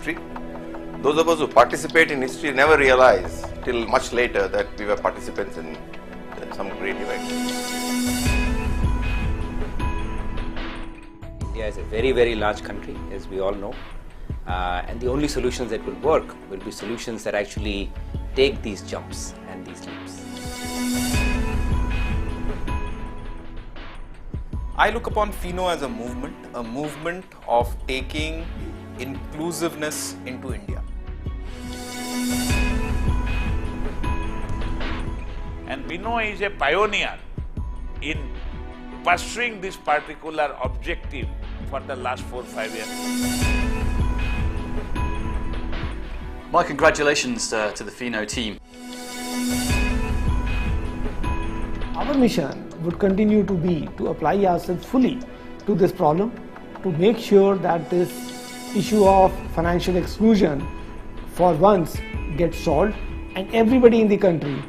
history. Those of us who participate in history never realize till much later that we were participants in some great event. India is a very, very large country, as we all know, and the only solutions that will work will be solutions that actually take these jumps and these leaps. I look upon FINO as a movement of taking inclusiveness into India. And FINO is a pioneer in pursuing this particular objective for the last 4 or 5 years. My congratulations to the FINO team. Our mission would continue to be to apply ourselves fully to this problem, to make sure that this issue of financial exclusion for once gets solved, and everybody in the country,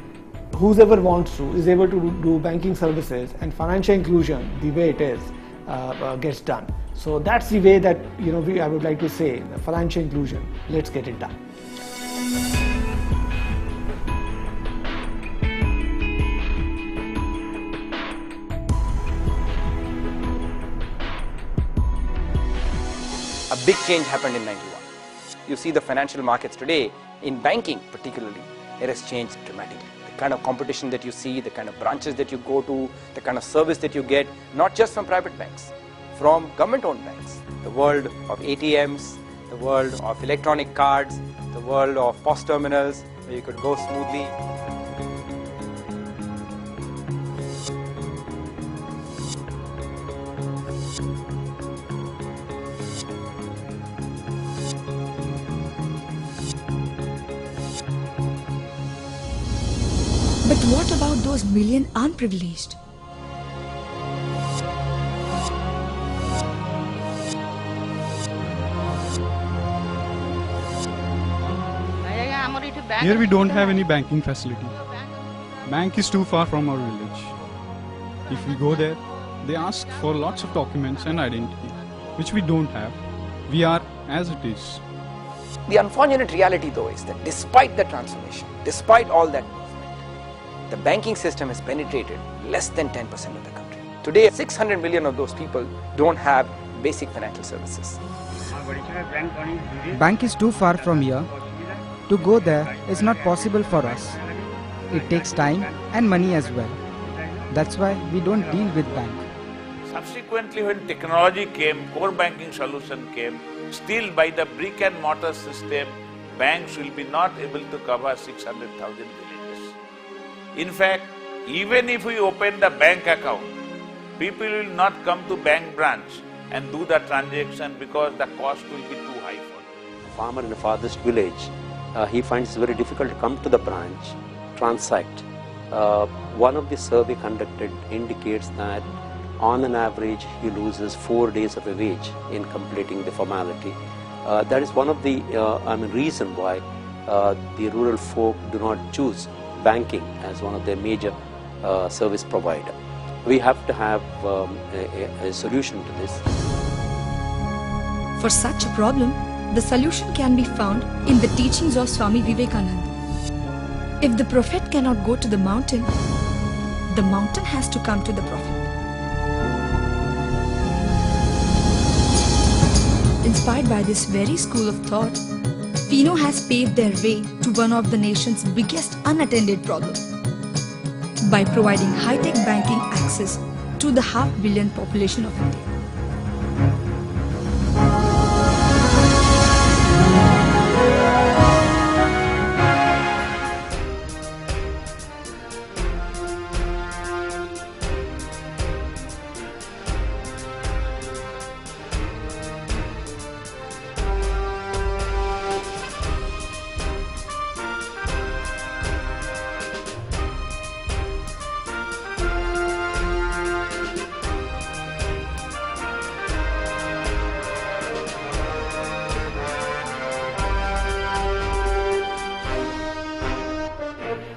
whoever wants to, is able to do banking services and financial inclusion the way it is gets done. So that's the way that I would like to say financial inclusion. Let's get it done. A big change happened in 91. You see the financial markets today, in banking particularly, it has changed dramatically. The kind of competition that you see, the kind of branches that you go to, the kind of service that you get, not just from private banks, from government-owned banks. The world of ATMs, the world of electronic cards, the world of POS terminals, where you could go smoothly. But what about those million unprivileged? Here we don't have any banking facility. Bank is too far from our village. If we go there, they ask for lots of documents and identity, which we don't have. We are as it is. The unfortunate reality though is that despite the transformation, despite all that movement, the banking system has penetrated less than 10% of the country. Today, 600 million of those people don't have basic financial services. Bank is too far from here. To go there is not possible for us. It takes time and money as well. That's why we don't deal with bank. Subsequently, when technology came, core banking solution came, still by the brick and mortar system, banks will be not able to cover 600,000 villages. In fact, even if we open the bank account, people will not come to bank branch and do the transaction because the cost will be too high for them. A farmer in a farthest village, he finds it very difficult to come to the branch, transact. One of the survey conducted indicates that on an average he loses 4 days of a wage in completing the formality. That is one of the reason why the rural folk do not choose banking as one of their major service provider. We have to have a solution to this. For such a problem, the solution can be found in the teachings of Swami Vivekananda. If the prophet cannot go to the mountain has to come to the prophet. Inspired by this very school of thought, FINO has paved their way to one of the nation's biggest unattended problems by providing high-tech banking access to the 500 million population of India.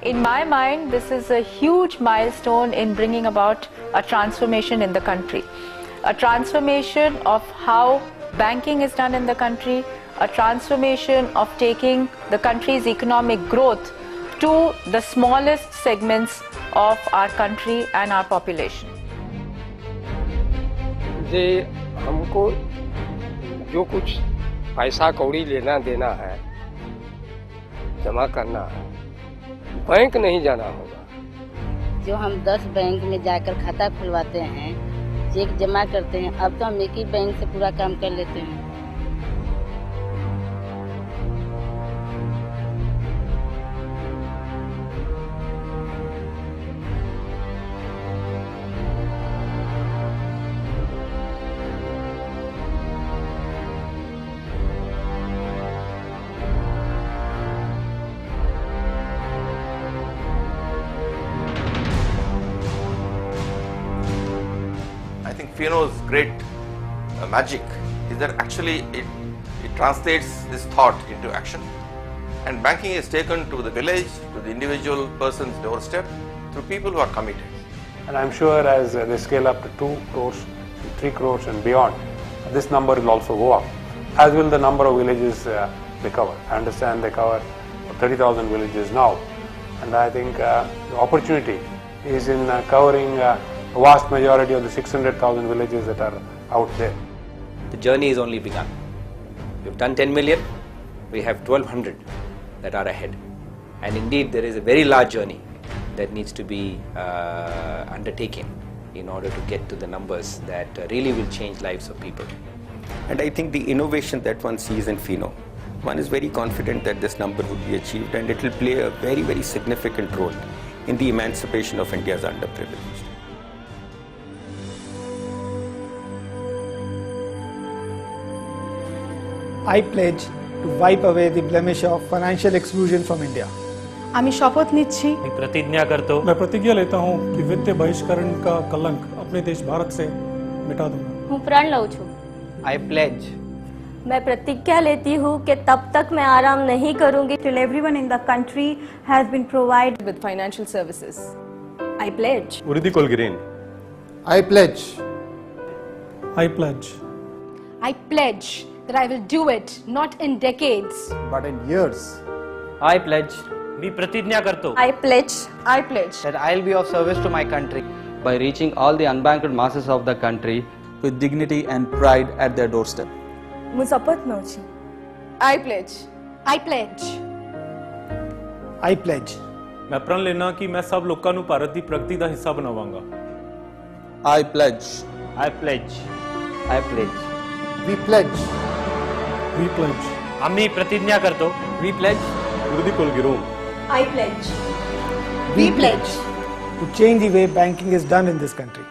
In my mind, this is a huge milestone in bringing about a transformation in the country. A transformation of how banking is done in the country, a transformation of taking the country's economic growth to the smallest segments of our country and our population. जे हमको जो कुछ पैसा कौड़ी लेना देना है, जमा करना है, बैंक नहीं जाना होगा। जो हम 10 बैंक में जाकर खाता खुलवाते हैं, चेक जमा करते हैं, अब तो हम एक ही बैंक से पूरा काम कर लेते हैं। I think FINO's great magic is that actually it translates this thought into action, and banking is taken to the village, to the individual person's doorstep through people who are committed. And I'm sure as they scale up to 2 crores, 3 crores and beyond, this number will also go up, as will the number of villages they cover. I understand they cover 30,000 villages now, and I think the opportunity is in covering a vast majority of the 600,000 villages that are out there. The journey is only begun. We've done 10 million, we have 1,200 that are ahead. And indeed, there is a very large journey that needs to be undertaken in order to get to the numbers that really will change lives of people. And I think the innovation that one sees in FINO, one is very confident that this number would be achieved, and it will play a very, very significant role in the emancipation of India's underprivileged. I pledge to wipe away the blemish of financial exclusion from India. आम्ही शपथ निच्छी मी प्रतिज्ञा करतो मैं प्रतिज्ञा लेता हूँ कि वित्तीय बहिष्करण का कलंक अपने देश भारत से मिटा दूंगा। हूँ प्रण लઉં છું। I pledge. मैं प्रतिज्ञा लेती हूँ कि तब तक मैं आराम नहीं करूँगी till everyone in the country has been provided with financial services. I pledge. उर्दी कोलगिरेन। I pledge. I pledge. I pledge that I will do it not in decades but in years. I pledge. मी प्रतिज्ञा करतो I pledge. I pledge that I'll be of service to my country by reaching all the unbanked masses of the country with dignity and pride at their doorstep. ମୁଁ ଶପଥ ନେଉଛି। I pledge. I pledge. I pledge. मैं प्रण लेना कि मैं सब लोਕਾਂ ਨੂੰ ਭਾਰਤ ਦੀ ਪ੍ਰਗਤੀ ਦਾ ਹਿੱਸਾ ਬਣਾਵਾਂਗਾ। I pledge. I pledge. I pledge. We pledge. We pledge. आम्ही प्रतिज्ञा करतो We pledge. उर्दी कोलगिरोन। I pledge. We pledge to change the way banking is done in this country.